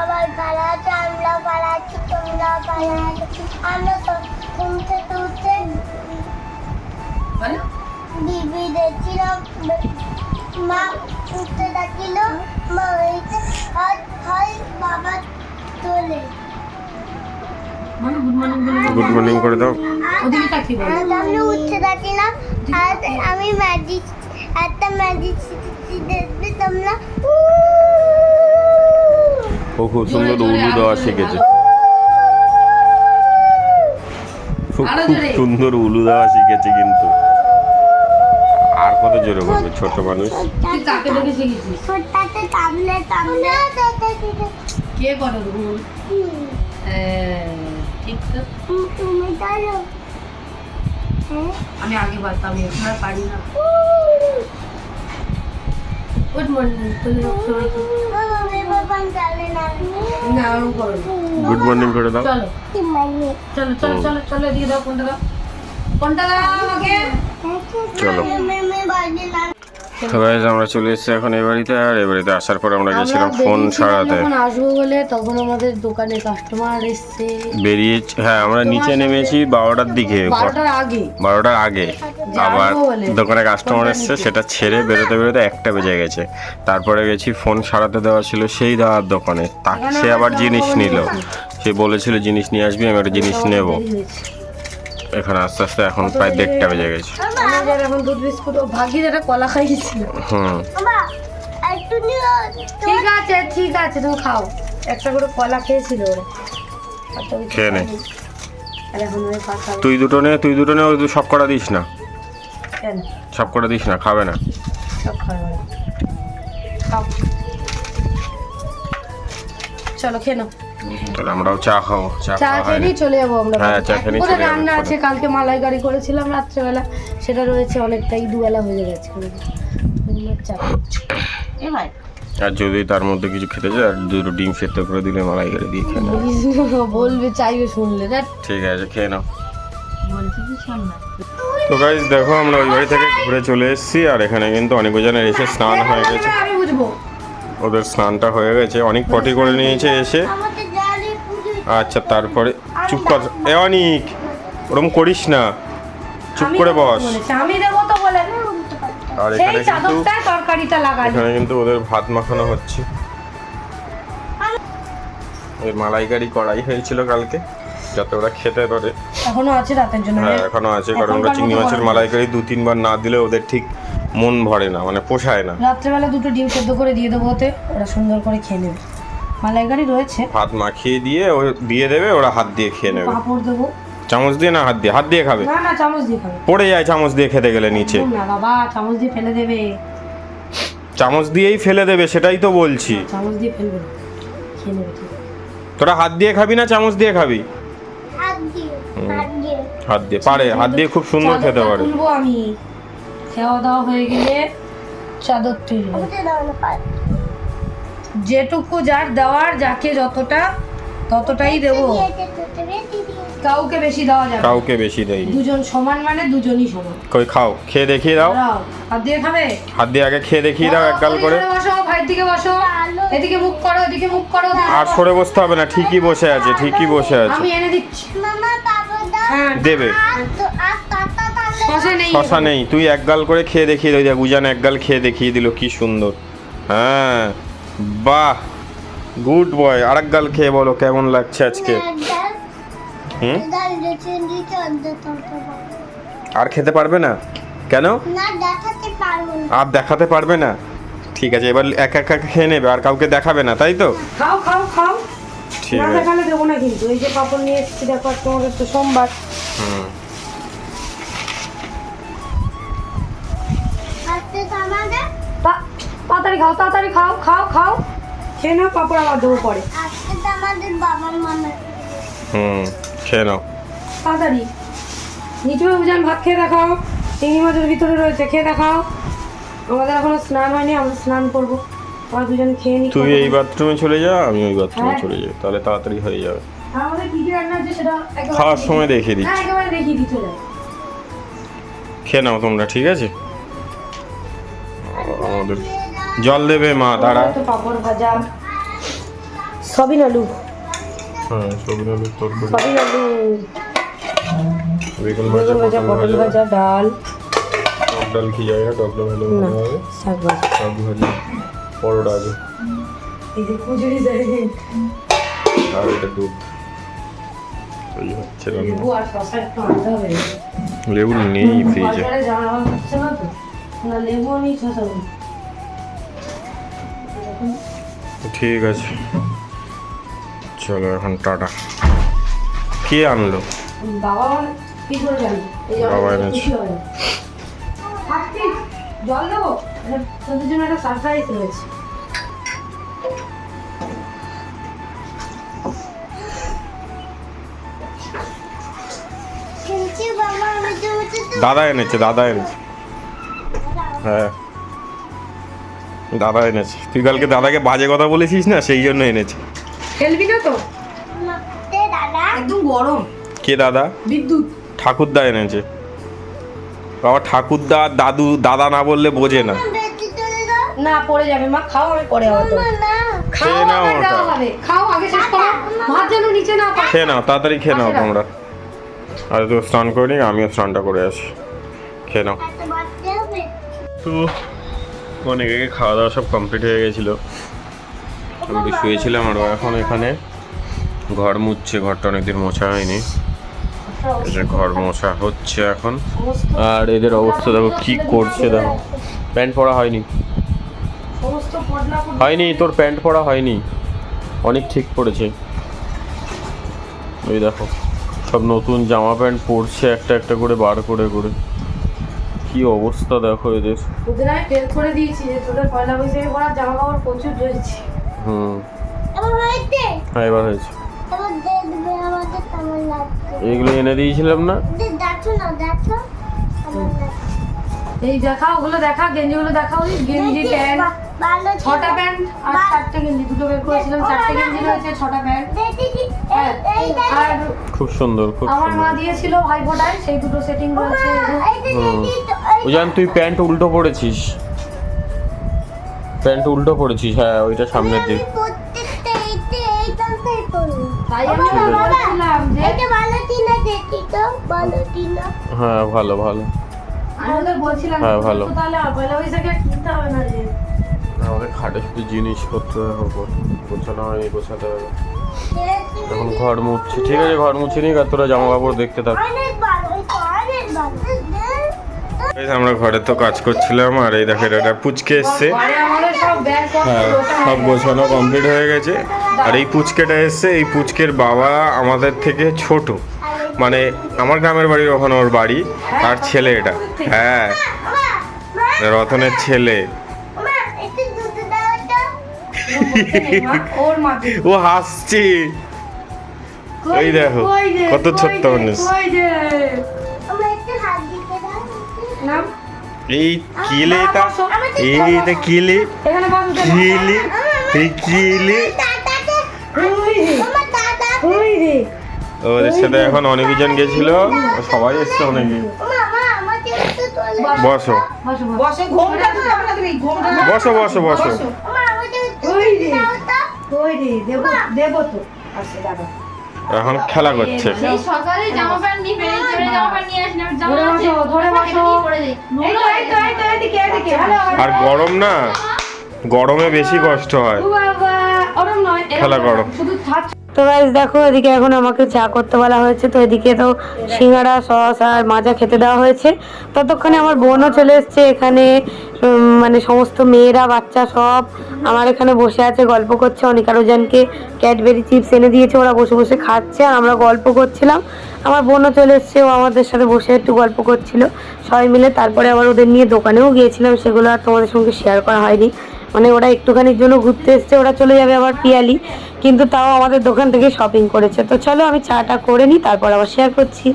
সবাই ভালো আছে, আমরা ভালো আছি, তোমরা ভালো আছো। আমরা তো ঘুমতে উঠতে টিভি দেখছিলাম, মা উঠতে ডাকিল, মা হয়েছে হয় বাবা তোলে। গুড মর্নিং করে দাও। আমি উঠতে ডাকিলাম, আর আমি ম্যাজিক একটা ম্যাজিক দেখবে তোমরা। ও খুব সুন্দর উলু দেওয়া শিখেছে, খুব সুন্দর উলু দেওয়া শিখেছে, কিন্তু আর কত জোরে করবে ছোট মানুষ। কে করো তুমি জানো আমি আগে পারতাম, এখন আর পারি না। গুড মর্নিং না ওরকম করো না। গুড মর্নিং করে দাও। চলো চলো চলো চলো চলো দিয়ে দাও। কোনটা দাও আমাকে। চলো তো গাইস, আমরা চলে এসেছি এখন এই বাড়িতে। আর এই বাড়িতে আসার পর আমরা গেছিলাম ফোন সারাতে। যখন আসবো বলে তখন আমাদের দোকানে কাস্টমার এসছে বেরিয়ে, হ্যাঁ আমরা নিচে নেমেছি 12টার দিকে, 12টার আগে। আবার দোকানে কাস্টমার এসছে, সেটা ছেড়ে বেরোতে বেরোতে 1টা বেজে গেছে। তারপরে গেছি ফোন সারাতে দেওয়া ছিল সেই দাদার দোকানে, সে আবার জিনিস নিল। সে বলেছিল জিনিস নিয়ে আসবি, আমি একটা জিনিস নেব। এখানে আস্তে আস্তে এখন প্রায় 1:30 বেজে গেছে। এখন দুধ বিস্কুট ও ভাগি যেটা কলা খাইয়েছিল। ঠিক আছে ঠিক আছে, তুমি খাও। একটা করে কলা খেয়েছিল ওরা, খেয়ে নে। আর এখন ওই পাতা তুই দুটো নে, ওই সব কটা দিস না, কেন সব কটা দিস না, খাবে না। সব খাও খাও। চলো খেয়ে নাও। তাহলে আমরাও চা খাবো। চা খেয়ে নিয়ে চলে যাবো আমরা। হ্যাঁ, চা খেয়ে নিয়ে চলে যাবো। রান্না আছে, কালকে মালাইকারি করেছিলাম রাত্রেবেলা, সেটা রয়েছে অনেকটাই, দুবেলা হয়ে গেছে। চা এ ভাই, আর যদি তার মধ্যে কিছু খেতে চায়, আর 2টো ডিম সেদ্ধ করে দিলে মালাইকারি দিয়ে খেয়ে নাও। বলবে চাইবে শুনলে দেখ। ঠিক আছে, খেয়ে নাও। বলছি কি শোন না। তো গাইস দেখো, আমরা ওই বাড়ি থেকে ঘুরে চলে এসেছি। আর এখানে কিন্তু অনেকজনের এসে স্নান হয়ে গেছে। আমি বুঝবো। ওদের স্নানটা হয়ে গেছে, অনেক পটি করে নিয়েছে এসে। আচ্ছা, তারপরে চুপ কর এ অনিক, ওরকম করিস না, চুপ করে বস। আমি দেবো তো বলে। আর সেই চাদরটা তরকারিটা লাগাই। এখানে কিন্তু ওদের ভাত মাখানো হচ্ছে। ওই মালাইকারি কড়াই হয়েছিল কালকে, যাতে ওরা খেতে পারে। এখনো আছে রাতের জন্য। হ্যাঁ এখনো আছে, কারণ ওরা চিংড়ি মাছের মালাইকারি 2-3 বার না দিলে ওদের ঠিক মন ভরে না, মানে পোষায় না। রাত্রেবেলা 2টো ডিম সেদ্ধ করে দিয়ে দেবো, ওতে ওরা সুন্দর করে খেয়ে নেবে। মালাইকারি রয়েছে, ভাত মাখিয়ে দিয়ে ও দিয়ে দেবে, ওরা হাত দিয়ে খেয়ে নেবে। পাঁপড় দেবো। চামচ দিয়ে না হাত দিয়ে? হাত দিয়ে খাবে। না না, চামচ দিয়ে খাবে। পড়ে যায় চামচ দিয়ে খেতে গেলে নিচে। না বাবা, চামচ দিয়ে ফেলে দেবে। চামচ দিয়েই ফেলে দেবে, সেটাই তো বলছি। চামচ দিয়ে ফেলবে না, খেয়ে নেবে। ঠিক তোরা হাত দিয়ে খাবি না চামচ দিয়ে খাবি? হাত দিয়ে পারে, হাত দিয়ে খুব সুন্দর খেতে পারে। তুলবো আমি, খাওয়া দাওয়া হয়ে গেলে চাদর তুলবো। যেটুকু যার দেওয়ার, যাকে যতটা ততটাই দেবো, কাউকে বেশি দেওয়া যাবে, কাউকে বেশি দেই। দুজন সমান, মানে দুজনই সমান। কই খাও, খেয়ে দেখিয়ে দাও। হাত দিয়ে খাবে? হাত দিয়ে আগে খেয়ে দেখিয়ে দাও এক গাল করে। বসো, ভাইয়ের দিকে বসো, এদিকে মুখ করো, এদিকে মুখ করো। আর সরে বসতে হবে না, ঠিকই বসে আছে, ঠিকই বসে আছে। আমি এনে দিচ্ছি। হ্যাঁ দেবে। শশা নেই, তুই এক গাল করে খেয়ে দেখিয়ে দাও। উজান এক গাল খেয়ে দেখিয়ে দিল, কি সুন্দর। হ্যাঁ বাহ, গুড বয়। আরেক গাল খেয়ে বলো কেমন লাগছে আজকে। আর খেতে পারবে না কেন? আর দেখাতে পারবে না? ঠিক আছে, এবার একা একা খেয়ে নেবে, আর কাউকে দেখাবে না, তাই তো? খাও খাও খাও। ঠিক না আছে, দেখালে দেবো না কিন্তু। এই যে পাপড় নিয়ে এসেছি, দেখো তোমাদের তো সোমবার। তাড়াতাড়ি খাও, তাড়াতাড়ি খাও, খাও খাও, খেয়ে নাও। পাপড় আবার দেবো পরে। খেয়ে নাও তাড়াতাড়ি। নিচু উজান ভাত খেয়ে দেখাও, চিংড়ি মাছের ভিতরে রয়েছে, খেয়ে দেখাও। আমাদের এখনো স্নান হয়নি, আমরা স্নান করবো। আমরা দুজন খেয়ে নিই। তুই এই বাথরুমে চলে যা, আমি ওই বাথরুমে চলে যাই, তাহলে তাড়াতাড়ি হয়ে যাবে। আমাদের কি কি রান্না আছে সেটা খাওয়ার সময় দেখিয়ে দিচ্ছি। হ্যাঁ, একেবারে দেখিয়ে দিই, চলে খেয়ে নাও তোমরা, ঠিক আছে? আমাদের জল দেবে মা, দাঁড়া। পাপড় ভাজা সবিন আলু হ্যাঁ সবিন আলু তরকারি, সবিন আলু, বেগুন বেগুন ভাজা, পটল ভাজা, ডাল, টক ডাল কি যায় না, টক ডাল হলে ভালো হবে, শাক ভাজা। শাক ভাজি, পরোটা আছে, এই যে কুচুরি দেয় আর এটা দুধ। এই হচ্ছে রান্না। লেবু আর শসা একটু আনতে হবে। লেবু নেই ফ্রিজে। বাজারে যাওয়া হচ্ছে না তো, না লেবু নেই, শসা নেই। ঠিক আছে চলো এখন টাটা। কে আনলো? বাবা মানে কি করে জানি? এই জল বাবা খেতে এনেছে। খুশি হয়। থাকতি, জল দেবো? তোদের জন্য একটা সারপ্রাইজ রয়েছে। কিন্তু বাবা আমি তোমাকে তো দাদা এনেছে, দাদা এনেছে। হ্যাঁ দাদা এনেছে। তুই কালকে দাদাকে বাজে কথা বলেছিস না, সেই জন্য এনেছে। খেলবি না তো? দে দাদা একদম গরম। কে দাদা? বিদ্যুৎ। ঠাকুরদা এনেছে। বাবা ঠাকুরদা আর দাদু, দাদা না বললে বোঝে না। বেটি চলে দাও না পড়ে যাবে মা, খাও আমি পরে আবার তো। না খাও খেয়ে নাও আবার ওটা। দেওয়া হবে। খাও আগে শেষ করো, ভাত যেন নিচে না পড়ে। খেয়ে নাও, তাড়াতাড়ি খেয়ে নাও তোমরা। আর তো স্নান করে নি, আমিও স্নানটা করে আসি। খেয়ে নাও। এত বাড়তে হবে তো অনেক আগে খাওয়া দাওয়া সব কমপ্লিট হয়ে গেছিলো। আমি একটু শুয়েছিলাম, আর ও এখন এখানে ঘর মুছছে। ঘরটা অনেকদিন মোছা হয়নি, এই যে ঘর মোছা হচ্ছে এখন। আর এদের অবস্থা দেখো কি করছে, দেখো। প্যান্ট পরা হয়নি, সমস্ত পটলা হয়নি তোর প্যান্ট পরা হয়নি, অনেক ঠিক পড়েছে। ওই দেখো সব নতুন জামা প্যান্ট পরছে একটা একটা করে বার করে করে। কি অবস্থা দেখো এদের। ওদের আমি টেল করে দিয়েছি যে তোদের পয়লা বৈশাখে পরা জামা কাপড় প্রচুর রয়েছে। হুম এবার হয়েছে হ্যাঁ এবার হয়েছে। এবার দে দেবে আমাদের কেমন লাগছে এইগুলো এনে দিয়েছিলাম না? দেখো না দেখো কেমন লাগছে এই দেখা, ওগুলো দেখা, গেঞ্জিগুলো দেখা। ওই গেঞ্জি প্যান্ট, ভালো 6টা প্যান্ট আর 4টে গেঞ্জি, দুটো বের করেছিলাম। 4টে গেঞ্জি রয়েছে, 6টা প্যান্ট। দেখি হ্যাঁ, আর খুব সুন্দর, খুব আমার মা সুন্দর। দিয়েছিল ভাইফোঁটায়, সেই দুটো সেটিং রয়েছে। ওজান তুই প্যান্ট উল্টো পড়েছিস, প্যান্ট উল্টো পড়েছিস। হ্যাঁ ওইটা সামনের দিক। প্রত্যেকটা এইটাই করবো তাই আমি বলছিলাম যে এটা ভালো টিনা দেখি তো ভালো টিনা হ্যাঁ ভালো ভালো। আমি ওদের বলছিলাম হ্যাঁ, ভালো। তো তাহলে পয়লা বৈশাখে কিনতে হবে না যে। আমাদের খাটে শুধু জিনিসপত্র দেখো, গোছানো হয়নি, গোছাতে হবে। এখন ঘর মুছছি। ঠিক আছে ঘর মুছে নিক, আর তোরা জামা কাপড় দেখতে থাক। অনেক ভালো অনেক ভালো এই যে আমরা ঘরে তো কাজ করছিলাম, আর এই দেখো এটা পুচকে এসছে। ঘরে আমাদের সব ব্যাগ হ্যাঁ সব গোছানো কমপ্লিট হয়ে গেছে। আর এই পুচকেটা এসছে, এই পুচকের বাবা আমাদের থেকে ছোট, মানে আমার গ্রামের বাড়ি ওখানে ওর বাড়ি, আর ছেলে এটা। হ্যাঁ রতনের ছেলে। মা একটু দুধ দাও তো ওর মাকে ও হাসছে, এই দেখো কত ছোট্ট মানুষ। কই যে আমার একটু হাত দিতে দাও নাম এই কিলে এটা, এইটা কিলে, এখানে বসো। কিলে, এই কিলে। দাদাকে ওই রে, আমার দাদা ওই রে। ওদের সাথে এখন অনেকজন গেছিল, সবাই এসছে অনেকে। মামা আমাকে একটু তোলে বসো বসো বসো। বসে ঘোমটা দিতে হবে না, তুমি ঘোমটা বসো বসো বসো। মা আমাকে একটু ওই রে, দাও তো ওই রে, দেবো তো। আচ্ছা দাদা। এখন খেলা করছে। সেই সকালে জামা প্যান্ট নিয়ে বেরিয়েছে, বেরিয়ে জামা প্যান্ট নিয়ে আসলাম, জামা ধরে আছে, বসো, ধরে বসো। নিয়ে পরে যাই। এই তো, এই তো, এই তো, এদিকে, এদিকে। হ্যালো, আর গরম না, গরমে বেশি কষ্ট হয়। ও বাবা, ওরম নয়, এরম খেলা করো। শুধু ছাড়। তো গাইস দেখো, এদিকে এখন আমাকে চা করতে বলা হয়েছে। তো এদিকে তো সিঙ্গাড়া, সস আর মাজা খেতে দেওয়া হয়েছে। ততক্ষণে আমার বোনও চলে এসছে এখানে। মানে সমস্ত মেয়েরা, বাচ্চা সব আমার এখানে বসে আছে, গল্প করছে। অনিকা রোজানকে ক্যাডবেরি চিপস এনে দিয়েছে, ওরা বসে বসে খাচ্ছে আর আমরা গল্প করছিলাম। আমার বোনও চলে এসছে, ও আমাদের সাথে বসে একটু গল্প করছিল সবাই মিলে। তারপরে আবার ওদের নিয়ে দোকানেও গিয়েছিলাম, সেগুলো আর তোমাদের সঙ্গে শেয়ার করা হয়নি। মানে ওরা একটুখানির জন্য ঘুরতে এসছে, ওরা চলে যাবে আবার পিয়ালি, কিন্তু তাও আমাদের দোকান থেকে শপিং করেছে। তো চলো আমি চাটা করে নিই, তারপর আবার শেয়ার করছি।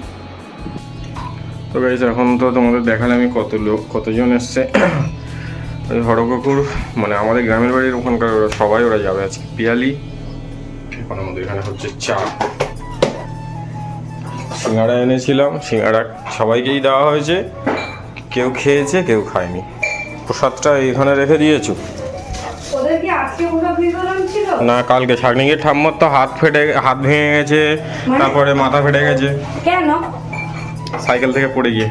তো গাইস এখন তো তোমাদের দেখালাম আমি কতজন এসছে। ওই হরকাকুর, মানে আমাদের গ্রামের বাড়ির ওখানকার ওরা সবাই, ওরা যাবে আজকে পিয়ালি। এখন আমাদের এখানে হচ্ছে চা, সিঙ্গাড়া এনেছিলাম, সিঙ্গাড়া সবাইকেই দেওয়া হয়েছে। কেউ খেয়েছে কেউ খায়নি। প্রসাদটা এখানে রেখে দিয়েছো? ওদের কি আজকে মুরগ বিতরণ ছিল? না, কালকে শাকনিকের ঠাম্মার তো হাত ভেঙে গেছে, তারপরে মাথা ফেটে গেছে কেন? সাইকেল থেকে পড়ে গিয়ে।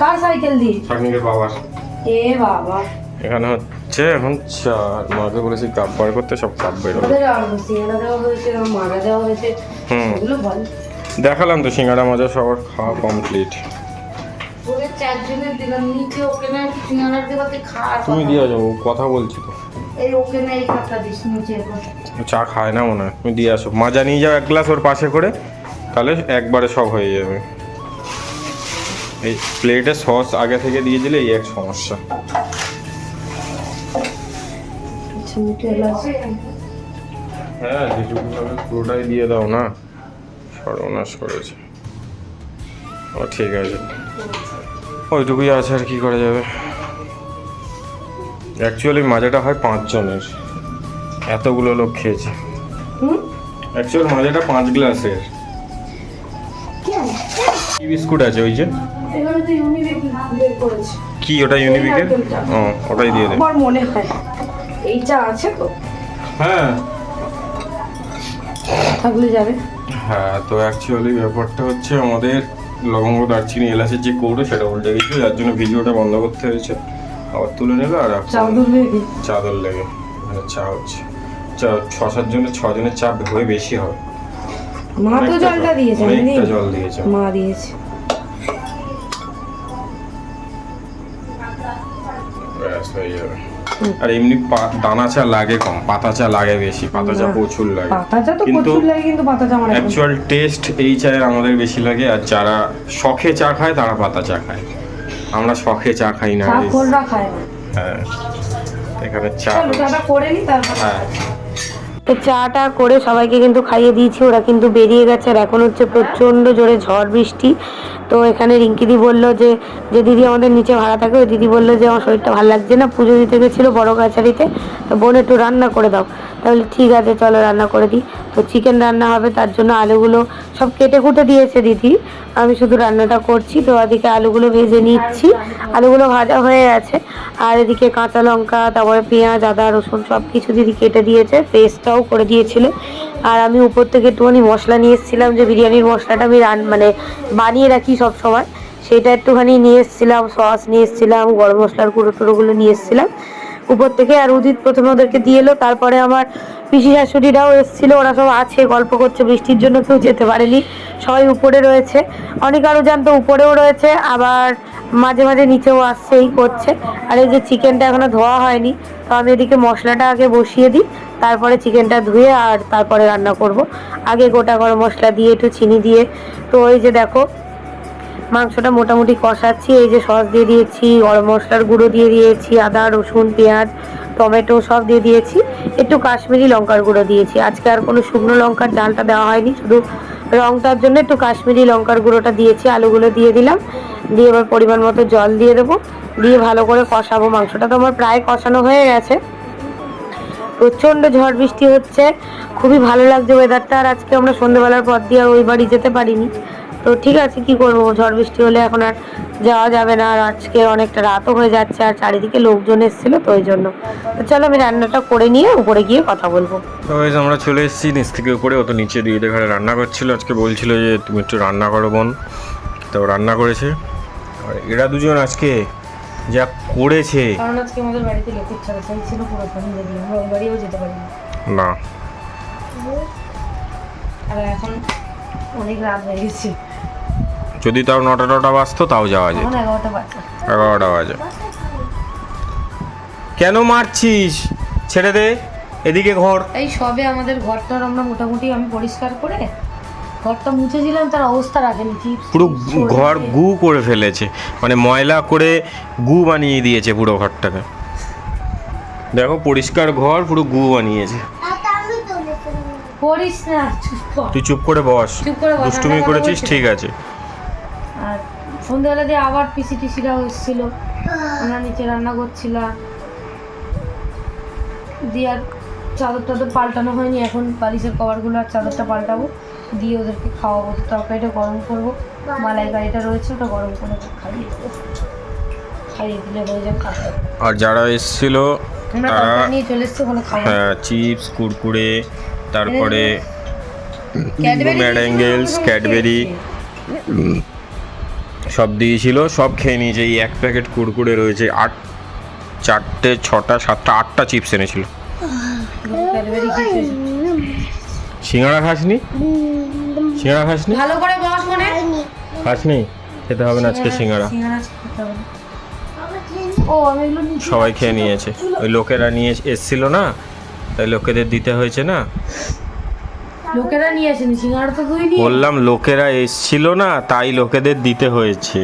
কার সাইকেল দিয়ে? শাকনিকের বাবার। এ বাবা, এখানে হচ্ছে এখন মাকে বলেছি কাপ বার করতে, সব কাপ বের হবে। ওদের আর সিঙ্গাড়া দেওয়া হয়েছে, মারা দেওয়া হয়েছে, ওগুলো বল। দেখালাম তো সিঙ্গাড়া মাজা সবার খাওয়া কমপ্লিট। ওদের 4 জনের দিলাম, নিচে ওকে না সিঙ্গাড়ার দেওয়াতে খাওয়া। তুমি দিয়ে যাবো, কথা বলছি তো। এই ওকে না এই কাপটা দিস নিচে এখন। চা খায় না মনে হয়, তুমি দিয়ে আসো। মাজা নিয়ে যাও 1 গ্লাস ওর পাশে করে, তাহলে একবারে সব হয়ে যাবে। এই প্লেটে সস আগে থেকে দিয়ে দিলে এই এক সমস্যা। হ্যাঁ, যেটুকু হবে পুরোটাই দিয়ে দাও না, সর্বনাশ করেছে। ও ঠিক আছে, ওইটুকুই আছে, আর কি করা যাবে। অ্যাকচুয়ালি মাজাটা হয় 5 জনের, এতগুলো লোক খেয়েছে। অ্যাকচুয়ালি মাজাটা 5 গ্লাসের। কি বিস্কুট আছে ওই যে? এখানে তো ইউনিবিক বের করেছে। কি ওটা ইউনিবিকের? ও, ওটাই দিয়ে দে। আমার মনে হয় এই চা আছে তো। হ্যাঁ থাকলে যাবে। হ্যাঁ, তো অ্যাকচুয়ালি ব্যাপারটা হচ্ছে আমাদের লবঙ্গ, দারচিনি, এলাচের যে কৌটো সেটা উল্টে গেছিল, যার জন্য ভিডিওটা বন্ধ করতে হয়েছে। আবার তুলে নিল, আর চাদর লেগে মানে চা হচ্ছে। 6-7 জনের 6 জনের চা হয়ে বেশি হবে। মা তো জলটা দিয়েছে, অনেকটা জল দিয়েছে, মা দিয়েছে। ব্যাস হয়ে যাবে। আর এমনি দানা চা লাগে কম, পাতা চা লাগে বেশি, পাতা চা প্রচুর লাগে। পাতা চা তো প্রচুর লাগে, কিন্তু পাতা চা আমার অ্যাকচুয়াল টেস্ট এই চায়ের আমাদের বেশি লাগে। আর যারা শখে চা খায় তারা পাতা চা খায়, আমরা শখে চা খাই না। চাখররা খায় না। হ্যাঁ, এখানে চা চাটা করে নি তারপর। হ্যাঁ, তো চাটা করে সবাইকে কিন্তু খাইয়ে দিয়েছি, ওরা কিন্তু বেরিয়ে গেছে। আর এখন হচ্ছে প্রচণ্ড জোরে ঝড় বৃষ্টি। তো এখানে রিঙ্কিদি বললো যে দিদি আমাদের নিচে ভাড়া থাকে, ওই দিদি বললো যে আমার শরীরটা ভালো লাগছে না, পুজো দিতে গেছিলো বড় কাছারিতে, তো বোন একটু রান্না করে দাও। তাহলে ঠিক আছে চলো রান্না করে দিই। তো চিকেন রান্না হবে, তার জন্য আলুগুলো সব কেটে কুটে দিয়েছে দিদি, আমি শুধু রান্নাটা করছি। তো ওদিকে আলুগুলো ভেজে নিচ্ছি, আলুগুলো ভাজা হয়ে গেছে। আর এদিকে কাঁচা লঙ্কা, তারপরে পেঁয়াজ, আদা, রসুন সব কিছু দিদি কেটে দিয়েছে, পেস্টটাও করে দিয়েছিল। আর আমি উপর থেকে একটুখানি মশলা নিয়ে এসেছিলাম, যে বিরিয়ানির মশলাটা আমি মানে বানিয়ে রাখি সব সময়, সেটা একটুখানি নিয়ে এসেছিলাম। সস নিয়ে এসেছিলাম, গরম মশলার গুঁড়ো টুড়োগুলো নিয়ে এসেছিলাম উপর থেকে। আর উদিত প্রথমে ওদেরকে দিয়ে এলো, তারপরে আমার পিসি শাশুড়িরাও এসেছিলো, ওরা সব আছে গল্প করছে। বৃষ্টির জন্য কেউ যেতে পারেনি, সবাই উপরে রয়েছে। অনেক আরও জানতো উপরেও রয়েছে, আবার মাঝে মাঝে নিচেও আসছে, এই করছে। আর এই যে চিকেনটা এখনো ধোয়া হয়নি, তো আমি এদিকে মশলাটা আগে বসিয়ে দিই, তারপরে চিকেনটা ধুয়ে আর তারপরে রান্না করব। আগে গোটা গরম মশলা দিয়ে একটু চিনি দিয়ে, তো ওই যে দেখো মাংসটা মোটামুটি কষাচ্ছি। এই যে সস দিয়ে দিয়েছি, গরম মশলার গুঁড়ো দিয়ে দিয়েছি, আদা, রসুন, পেঁয়াজ, টমেটো সব দিয়ে দিয়েছি, একটু কাশ্মীরি লঙ্কার গুঁড়ো দিয়েছি। আজকে আর কোনো শুকনো লঙ্কার ডালটা দেওয়া হয়নি, শুধু রংটার জন্য একটু কাশ্মীরি লঙ্কার গুঁড়োটা দিয়েছি। আলুগুলো দিয়ে দিলাম, দিয়ে এবার পরিমাণ মতো জল দিয়ে দেবো, দিয়ে ভালো করে কষাবো। মাংসটা তো আমার প্রায় কষানো হয়ে গেছে। প্রচণ্ড ঝড় বৃষ্টি হচ্ছে, খুবই ভালো লাগছে ওয়েদারটা। আর আজকে আমরা সন্ধ্যেবেলার পর দিয়ে ওই বাড়ি যেতে পারিনি, তো ঠিক আছে কি করবো, ঝড় বৃষ্টি হলে এখন আর যাওয়া যাবে না। আর আজকে অনেকটা রাতও হয়ে যাচ্ছে, আর চারিদিকে লোকজন এসেছিলো, তো ওই জন্য। তো চলো আমি রান্নাটা করে নিয়ে উপরে গিয়ে কথা বলবো। তো আমরা চলে এসেছি নিচ থেকে উপরে, ও তো নিচে দিদিদের ঘরে রান্না করছিল। আজকে বলছিল যে তুমি একটু রান্না করো বোন, তো রান্না করেছে। আর এরা দুজন আজকে যা করেছে, কারণ আজকে আমাদের বাড়িতে লোকের ছাড়াছাড়ি ছিল, পুরো ফ্যামিলি দেখলাম, আমরা ওই বাড়িও যেতে পারিনি না। আর এখন অনেক রাত হয়ে গেছে, যদি তাও 9টা বাজতো তাও যাওয়া যেত। এখন 11টা বাজে। 11টা বাজে। কেন মারছিস? ছেড়ে দে, এদিকে ঘর। এই সবে আমাদের ঘরটার আমরা মোটামুটি আমি পরিষ্কার করে ঘরটা মুছেছিলাম, তার অবস্থা রাখেনি, পুরো ঘর গু করে ফেলেছে, মানে ময়লা করে গু বানিয়ে দিয়েছে পুরো ঘরটাকে। দেখো পরিষ্কার ঘর পুরো গু বানিয়েছে। করিস না, চুপ কর। তুই চুপ করে বস, চুপ করে বস, দুষ্টুমি আমরা করেছিস, কথা ঠিক আছে। আর সন্ধ্যাবেলা দিয়ে আবার পিসি টিসিরাও এসেছিল, আমরা নিচে রান্না করছিলাম, দিয়ে আর চাদর টাদর পাল্টানো হয়নি, এখন বালিশের কভারগুলো আর চাদরটা পাল্টাবো, দিয়ে ওদেরকে খাওয়াবো। তরকারিটা গরম করবো, মালাইকারিটা রয়েছে ওটা গরম করে খাইয়ে দেবো, খাইয়ে দিলে হয়ে যাবে। আর যারা এসেছিল আমরা তারা তরকারি নিয়ে চলে এসেছি ওখানে খাবো। হ্যাঁ চিপস কুরকুরে তারপরে ক্যাডবেরি ম্যাডেঙ্গেলস ক্যাডবেরি সব দিয়েছিল, সব খেয়ে নিয়েছে। এই এক প্যাকেট কুরকুরে রয়েছে, 4টে 6টা 7টা 8টা চিপস এনেছিল। ক্যাডবেরি খেয়েছে। সিঙ্গাড়া খাসনি? সিঙ্গাড়া খাসনি? ভালো করে বস মনে। খাসনি? খেতে হবে না আজকে সিঙ্গাড়া। সিঙ্গাড়া খেতে হবে। ও আমি এগুলো নিচ্ছি। সবাই খেয়ে নিয়েছে, ওই লোকেরা নিয়ে এসছিল না, তাই লোকেদের দিতে হয়েছে না। লোকেরা নিয়ে আসেনি সিঙ্গাড়া, তো তুই নিয়ে। বললাম লোকেরা এসছিল না, তাই লোকেদের দিতে হয়েছে।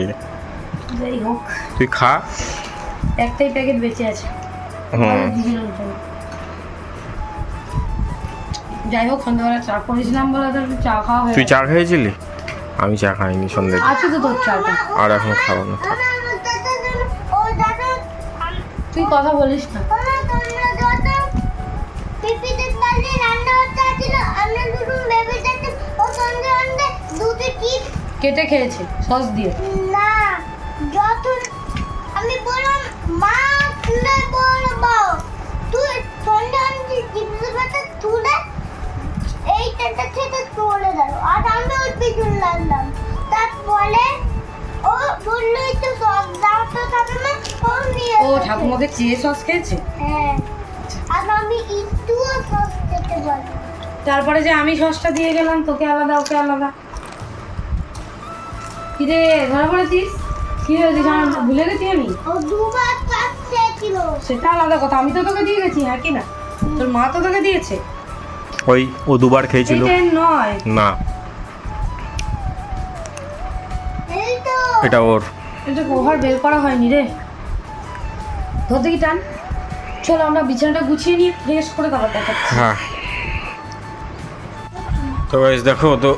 যাই হোক, তুই খা। একটাই প্যাকেট বেঁচে আছে। হুম যাই হোক, সন্ধ্যাবেলা চা করেছিলাম বলে তো একটু চা খাওয়া হয়ে তুই চা খেয়েছিলি? আমি চা খাইনি সন্ধ্যে, আছে তো তোর চাটা। আর এখন খাবো না। ও দাদা তুই কথা বলিস না। তোমরা দাদা পিপিতে কালে রান্না হচ্ছে ছিল, আমরা দুটো বেবি যাচ্ছে ও সন্ধ্যে সন্ধ্যে দুটো চিপস কেটে খেয়েছে সস দিয়ে। না যত আমি বললাম মা তুলে বলবো তুই সন্ধ্যে সন্ধ্যে চিপসের পাতা তুলে এইটা থেকে চলে গেল, আর আমি ওর পিছন লাগলাম। তারপরে ও বললো একটু সস দাও তো ঠাকুমা, ও নিয়ে ও ঠাকুমাকে চেয়ে সস খেয়েছে। হ্যাঁ, আর আমি একটুও সস খেতে পারি। তারপরে যে আমি সসটা দিয়ে গেলাম তোকে আলাদা ওকে আলাদা। কি রে ধরা পড়েছিস? কি হয়েছিস? আমি ভুলে গেছি আমি। ও দুবার সস খেয়েছিল। সেটা আলাদা কথা, আমি তো তোকে দিয়ে গেছি, হ্যাঁ কি না? তোর মা তো তোকে দিয়েছে। ওই ও দুবার খেয়েছিল এটা নয় না, এই তো এটা ওর। এটা ওভার বের করা হয়নি রে। ধর দেখি টান। চলো আমরা বিছানাটা গুছিয়ে নিয়ে ফ্রেশ করে তারপর দেখাচ্ছি। হ্যাঁ তো গাইস দেখো, তো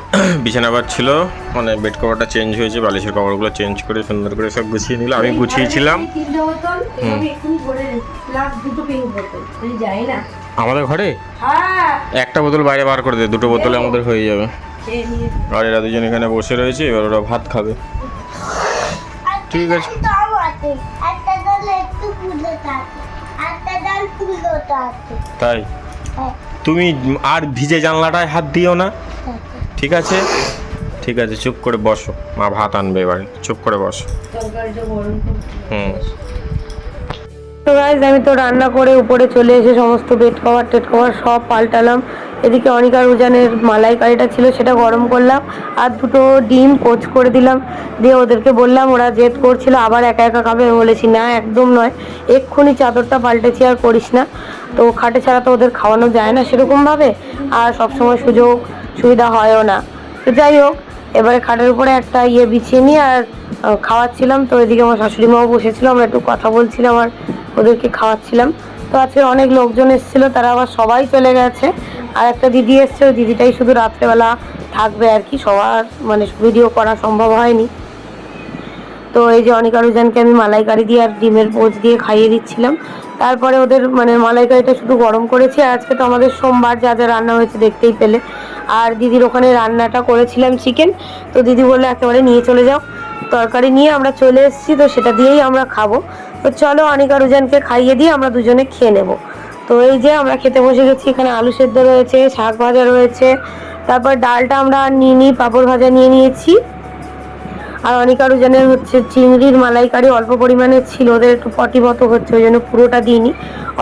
বিছানা ছিল, মানে বেড কভারটা চেঞ্জ হয়েছে, বালিশের কভারগুলো চেঞ্জ করে সুন্দর করে সব গুছিয়ে নিল। আমি গুছিয়েছিলাম। তিনটে বোতল আমি এক্ষুনি ভরে প্লাস দুটো পিঙ্ক বোতল। আমি যাই না। আমাদের ঘরে হ্যাঁ একটা বোতল বাইরে বার করে দে, দুটো বোতলে আমাদের হয়ে যাবে। খেয়ে নিয়ে আর এরা দুজন এখানে বসে রয়েছে, এবার ওরা ভাত খাবে। ঠিক আছে। দাও আছে, একটা ডাল একটু ফুলটা আছে, একটা ডাল ফুলটা আছে। তাই হ্যাঁ, তুমি আর ভিজে জানলাটায় হাত দিও না, ঠিক আছে? ঠিক আছে, চুপ করে বসো, মা ভাত আনবে এবারে, চুপ করে বসো। তরকারিটা গরম করে হুম তো গাইজ আমি তো রান্না করে উপরে চলে এসে সমস্ত বেড কভার টেড কভার সব পাল্টালাম। এদিকে অনিকার উজানের মালাইকারিটা ছিল সেটা গরম করলাম, আর দুটো ডিম কোচ করে দিলাম। দিয়ে ওদেরকে বললাম, ওরা জেদ করছিল আবার একা একা খাবে, বলেছি না একদম নয়, এক্ষুনি চাদরটা পাল্টেছি আর করিস না। তো খাটে ছাড়া তো ওদের খাওয়ানো যায় না সেরকমভাবে, আর সবসময় সুযোগ সুবিধা হয়ও না। তো যাই হোক, এবারে খাটের উপরে একটা বিছিয়ে নিয়ে আর খাওয়াচ্ছিলাম। তো এদিকে আমার শাশুড়ি মাও বসেছিল, আমরা একটু কথা বলছিলাম আর ওদেরকে খাওয়াচ্ছিলাম। তো আজকে অনেক লোকজন এসেছিলো, তারা আবার সবাই চলে গেছে। আর একটা দিদি এসছে, ওই দিদিটাই শুধু রাত্রেবেলা থাকবে আর কি, সবার মানে ভিডিও করা সম্ভব হয়নি। তো এই যে অনিকা রুজানকে আমি মালাইকারি দিয়ে আর ডিমের পোচ দিয়ে খাইয়ে দিচ্ছিলাম। তারপরে ওদের মানে মালাইকারিটা শুধু গরম করেছি। আর আজকে তো আমাদের সোমবার, যা যা রান্না হয়েছে দেখতেই পেলে। আর দিদির ওখানে রান্নাটা করেছিলাম চিকেন, তো দিদি বললো একেবারে নিয়ে চলে যাও। তরকারি নিয়ে আমরা চলে এসেছি, তো সেটা দিয়েই আমরা খাবো। তো চলো অনিকা রুজানকে খাইয়ে দিয়ে আমরা দুজনে খেয়ে নেব। তো এই যে আমরা খেতে বসে গেছি, এখানে আলু সেদ্ধ রয়েছে, শাক ভাজা রয়েছে, তারপর ডালটা আমরা নিয়ে নিই, পাঁপড় ভাজা নিয়ে নিয়েছি। আর অনিকা রুজানের হচ্ছে চিংড়ির মালাইকারি অল্প পরিমাণে ছিল, ওদের একটু পটিমতো হচ্ছে, ওই জন্য পুরোটা দিইনি,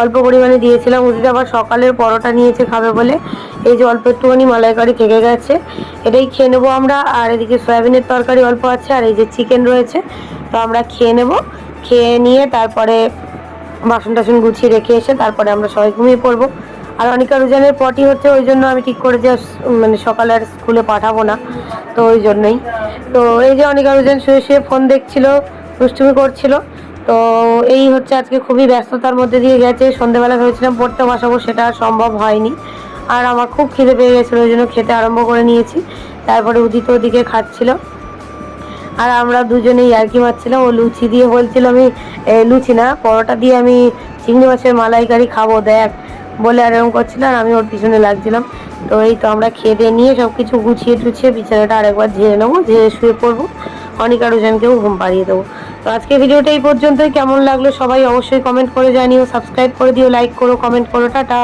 অল্প পরিমাণে দিয়েছিলাম। ওদিকে আবার সকালের পরোটা নিয়েছে খাবে বলে, এই যে অল্প একটুখানি মালাইকারি থেকে গেছে, এটাই খেয়ে নেবো আমরা। আর এদিকে সয়াবিনের তরকারি অল্প আছে, আর এই যে চিকেন রয়েছে, তো আমরা খেয়ে নেব। খেয়ে নিয়ে তারপরে বাসন টাসন গুছিয়ে রেখে এসে তারপরে আমরা সবাই ঘুমিয়ে পড়বো। আর অনিকা রুজানের পটি হচ্ছে, ওই জন্য আমি ঠিক করে যে মানে সকালে আর স্কুলে পাঠাবো না, তো ওই জন্যই। তো এই যে অনিকা রুজান শুয়ে শুয়ে ফোন দেখছিল, দুষ্টুমি করছিল। তো এই হচ্ছে আজকে খুবই ব্যস্ততার মধ্যে দিয়ে গেছে। সন্ধ্যেবেলা ভেবেছিলাম পড়তে বসাবো, সেটা আর সম্ভব হয়নি। আর আমার খুব খিদে পেয়ে গেছিলো, ওই জন্য খেতে আরম্ভ করে নিয়েছি। তারপরে উদিত ওদিকে খাচ্ছিল, আর আমরা দুজনেই ইয়ার্কি মারছিলাম। ও লুচি দিয়ে বলছিল, আমি লুচি না পরোটা দিয়ে আমি চিংড়ি মাছের মালাইকারি খাবো দেখ বলে, আর এরকম করছিল, আর আমি ওর পিছনে লাগছিলাম। তো এই তো আমরা খেয়ে দিয়ে নিয়ে সব কিছু গুছিয়ে টুছিয়ে বিছানাটা আরেকবার ঝেড়ে নেবো, ঝেড়ে শুয়ে পড়বো। অনিকা রুজানকেও ঘুম পাড়িয়ে দেবো। তো আজকে ভিডিওটা এই পর্যন্তই। কেমন লাগলো সবাই অবশ্যই কমেন্ট করে জানিও, সাবস্ক্রাইব করে দিও, লাইক করো, কমেন্ট করো। টাটা।